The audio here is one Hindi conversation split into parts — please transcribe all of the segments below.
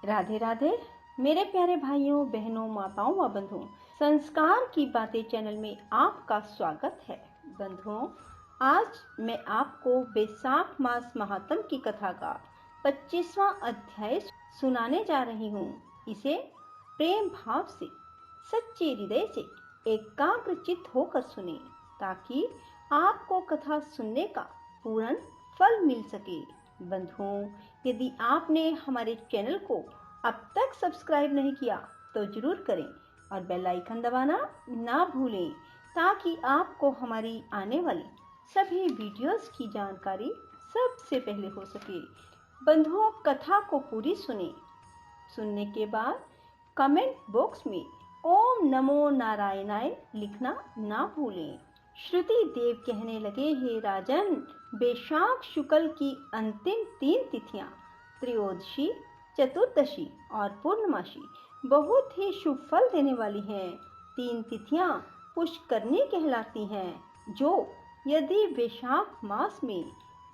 राधे राधे मेरे प्यारे भाइयों बहनों माताओं व बंधुओं, संस्कार की बातें चैनल में आपका स्वागत है। बंधुओं, आज मैं आपको बैसाख मास महात्म की कथा का 25वां अध्याय सुनाने जा रही हूँ। इसे प्रेम भाव से, सच्चे हृदय से एकाग्रचित्त होकर सुने, ताकि आपको कथा सुनने का पूर्ण फल मिल सके। बंधुओं, यदि आपने हमारे चैनल को अब तक सब्सक्राइब नहीं किया तो जरूर करें और बेल आइकन दबाना ना भूलें, ताकि आपको हमारी आने वाली सभी वीडियोस की जानकारी सबसे पहले हो सके। बंधुओं, कथा को पूरी सुनने के बाद कमेंट बॉक्स में ओम नमो नारायणाय लिखना ना भूलें। श्रुति देव कहने लगे, हे राजन, बैशाख शुक्ल की अंतिम 3 तिथियां त्रयोदशी, चतुर्दशी और पूर्णमासी बहुत ही शुभ फल देने वाली हैं। 3 तिथियां पुष्करनी कहलाती हैं, जो यदि बैशाख मास में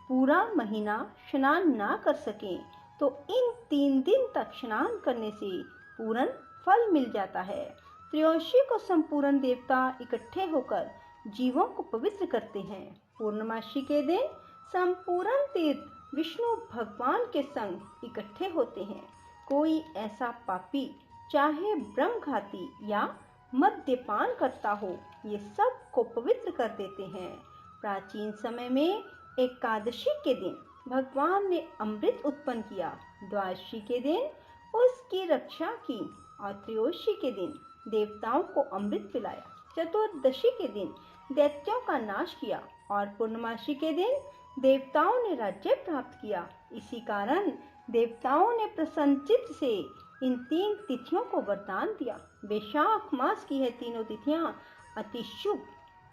पूरा महीना स्नान ना कर सकें तो इन 3 दिन तक स्नान करने से पूर्ण फल मिल जाता है। त्रयोदशी को संपूर्ण देवता इकट्ठे होकर जीवों को पवित्र करते हैं। पूर्णमासी के दिन संपूर्ण तीर्थ विष्णु भगवान के संग इकट्ठे होते हैं। कोई ऐसा पापी, चाहे ब्रह्मघाती या मद्यपान करता हो, ये सब को पवित्र कर देते हैं। प्राचीन समय में एकादशी के दिन भगवान ने अमृत उत्पन्न किया, द्वादशी के दिन उसकी रक्षा की और त्रयोदशी के दिन देवताओं को अमृत पिलाया। चतुर्दशी के दिन दैत्यों का नाश किया और पूर्णमासी के दिन देवताओं ने राज्य प्राप्त किया। इसी कारण देवताओं ने प्रसन्नचित्त से इन 3 तिथियों को वरदान दिया। बैशाख मास की है तीनों तिथियां अति शुभ,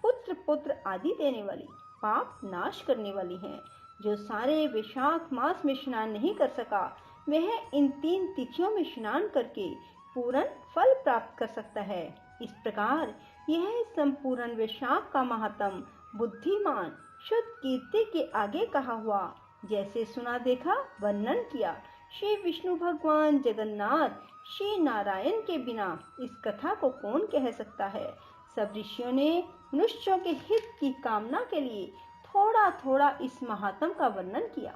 पुत्र पुत्र आदि देने वाली, पाप नाश करने वाली हैं। जो सारे बैशाख मास में स्नान नहीं कर सका, वह इन 3 तिथियों में स्नान करके पूर्ण फल प्राप्त कर सकता है। इस प्रकार यह संपूर्ण बैशाख का महात्म बुद्धिमान शुद्ध कीर्ति के आगे कहा हुआ, जैसे सुना देखा वर्णन किया। श्री विष्णु भगवान जगन्नाथ श्री नारायण के बिना इस कथा को कौन कह सकता है। सब ऋषियों ने मनुष्यों के हित की कामना के लिए थोड़ा थोड़ा इस महात्म का वर्णन किया,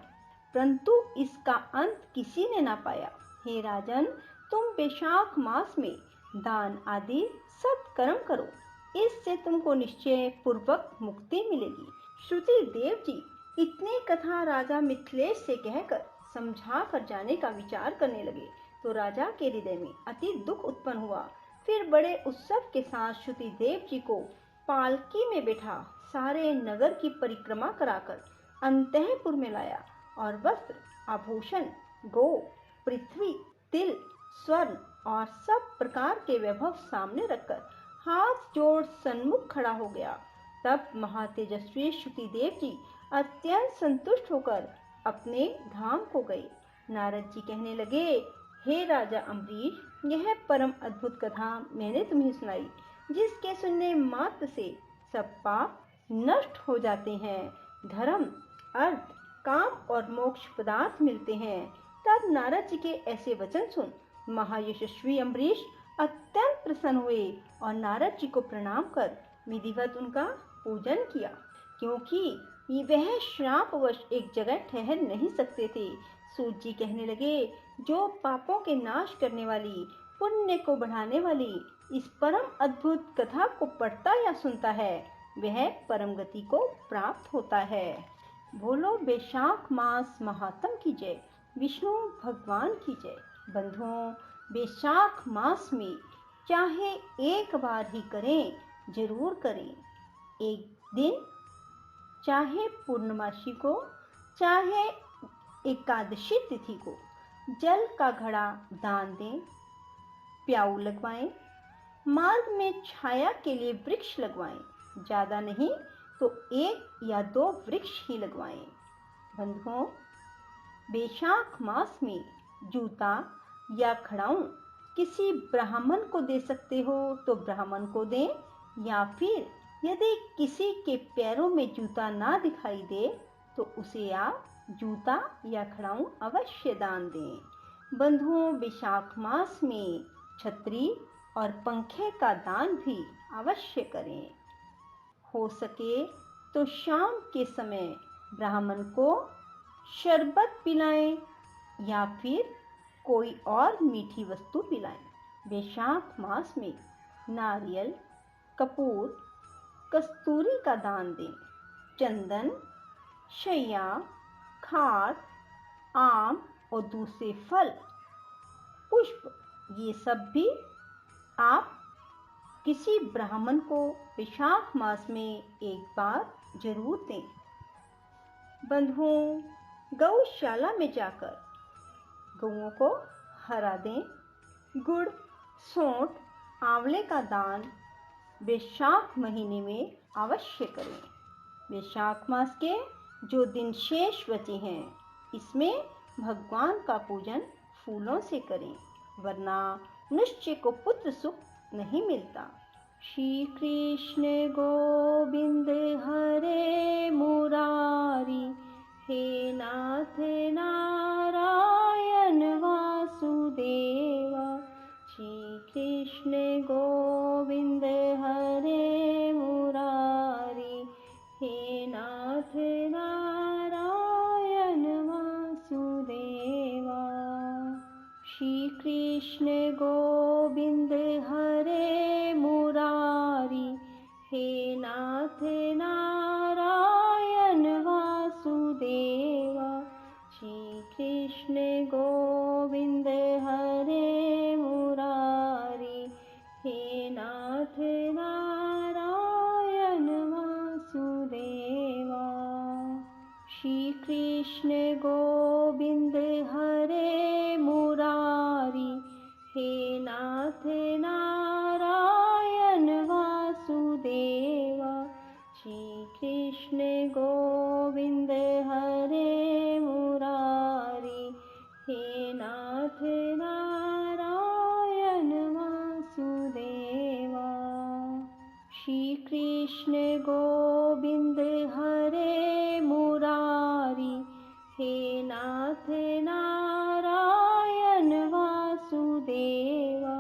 परंतु इसका अंत किसी ने ना पाया। हे राजन, तुम बैशाख मास में दान आदि सत्कर्म करो, इससे तुमको निश्चय पूर्वक मुक्ति मिलेगी। श्रुति देव जी इतनी कथा राजा मिथिलेश से कहकर समझा कर जाने का विचार करने लगे, तो राजा के हृदय में अति दुख उत्पन्न हुआ। फिर बड़े उत्सव के साथ श्रुति देव जी को पालकी में बैठा सारे नगर की परिक्रमा कराकर अंतःपुर में लाया और वस्त्र, आभूषण, गौ, पृथ्वी, तिल, स्वर्ण और सब प्रकार के वैभव सामने रखकर हाथ जोड़ सन्मुख खड़ा हो गया। तब महातेजस्वी श्रुति देव जी अत्यंत संतुष्ट होकर अपने धाम को गए। नारद जी कहने लगे, हे राजा अम्बरीश, यह परम अद्भुत कथा मैंने तुम्हें सुनाई, जिसके सुनने मात्र से सब पाप नष्ट हो जाते हैं, धर्म, अर्थ, काम और मोक्ष पदार्थ मिलते हैं। तब नारद जी के ऐसे वचन सुन महायशस्वी अम्बरीश अत्यंत प्रसन्न हुए और नारद जी को प्रणाम कर विधिवत उनका पूजन किया, क्योंकि वह श्रापवश एक जगह ठहर नहीं सकते थे। सूत जी कहने लगे, जो पापों के नाश करने वाली, पुण्य को बढ़ाने वाली इस परम अद्भुत कथा को पढ़ता या सुनता है, वह परम गति को प्राप्त होता है। बोलो बैशाख मास महात्म की जय, विष्णु भगवान की जय। बंधुओं, बैशाख मास में चाहे एक बार ही करें, जरूर करें। एक दिन, चाहे पूर्णमासी को, चाहे एकादशी तिथि को, जल का घड़ा दान दें, प्याऊ लगवाएं, मार्ग में छाया के लिए वृक्ष लगवाएं, ज्यादा नहीं तो 1 या 2 वृक्ष ही लगवाएं। बंधुओं, बैशाख मास में जूता या खड़ाऊं किसी ब्राह्मण को दे सकते हो तो ब्राह्मण को दें, या फिर यदि किसी के पैरों में जूता ना दिखाई दे तो उसे आप जूता या खड़ाऊं अवश्य दान दें। बंधुओं, वैशाख मास में छतरी और पंखे का दान भी अवश्य करें। हो सके तो शाम के समय ब्राह्मण को शरबत पिलाएं या फिर कोई और मीठी वस्तु पिलाएं। वैशाख मास में नारियल, कपूर, कस्तूरी का दान दें। चंदन, शैया, खाट, आम और दूसरे फल, पुष्प, ये सब भी आप किसी ब्राह्मण को वैशाख मास में एक बार जरूर दें। बंधुओं, गौशाला में जाकर गौओं को हरा दें। गुड़, सौंठ, आंवले का दान वैशाख महीने में अवश्य करें। वैशाख मास के जो दिन शेष बचे हैं, इसमें भगवान का पूजन फूलों से करें, वरना मनुष्य को पुत्र सुख नहीं मिलता। श्री कृष्ण गोविंद हरे मुरारी, हे नाथ नारायण वासुदेवा। श्री कृष्ण गोविंद हरे मुरारी, हे नाथ नारायण वासुदेवा। श्री कृष्ण गोविंद हरे मुरारी, हे नाथ नारायण वासुदेवा। श्री कृष्ण गोविंद हरे मुरारी, हे नाथ नारायण वासुदेवा। श्री कृष्ण गोविंद हरे मुरारी, हे नाथ नारायण वासुदेवा। श्री कृष्ण गोविंद हरे मुरारी, हे नाथ नारायण वासुदेवा। श्री कृष्ण गोविंद हरे मुरारी, हे नाथ नारायण वासुदेवा।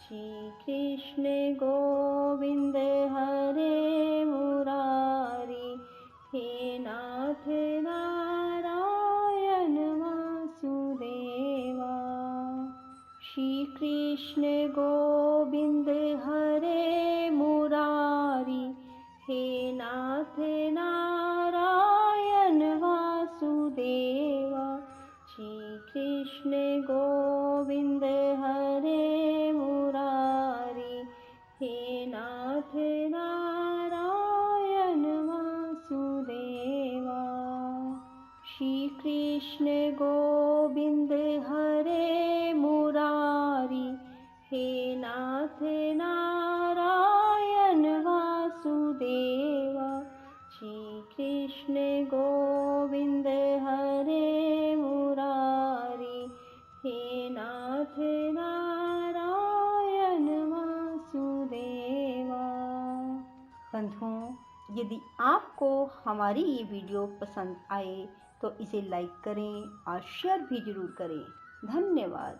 श्री कृष्ण गोविंद हरे मुरारी, हे नाथ नारायण वासुदेवा। श्री कृष्ण गोविंद हरे मुरारी, हे नाथ नारायण वासुदेवा। श्री कृष्ण गोविंद हरे मुरारी, हे नाथ नारायण वासुदेवा। श्री कृष्ण गोविंद हरे मुरारी, हे नाथ नारायण वासुदेवा। श्री कृष्ण गोविंद हरे मुरारी, हे नाथ नारायण वासुदेवा। बंधुओं, यदि आपको हमारी ये वीडियो पसंद आए तो इसे लाइक करें और शेयर भी जरूर करें। धन्यवाद।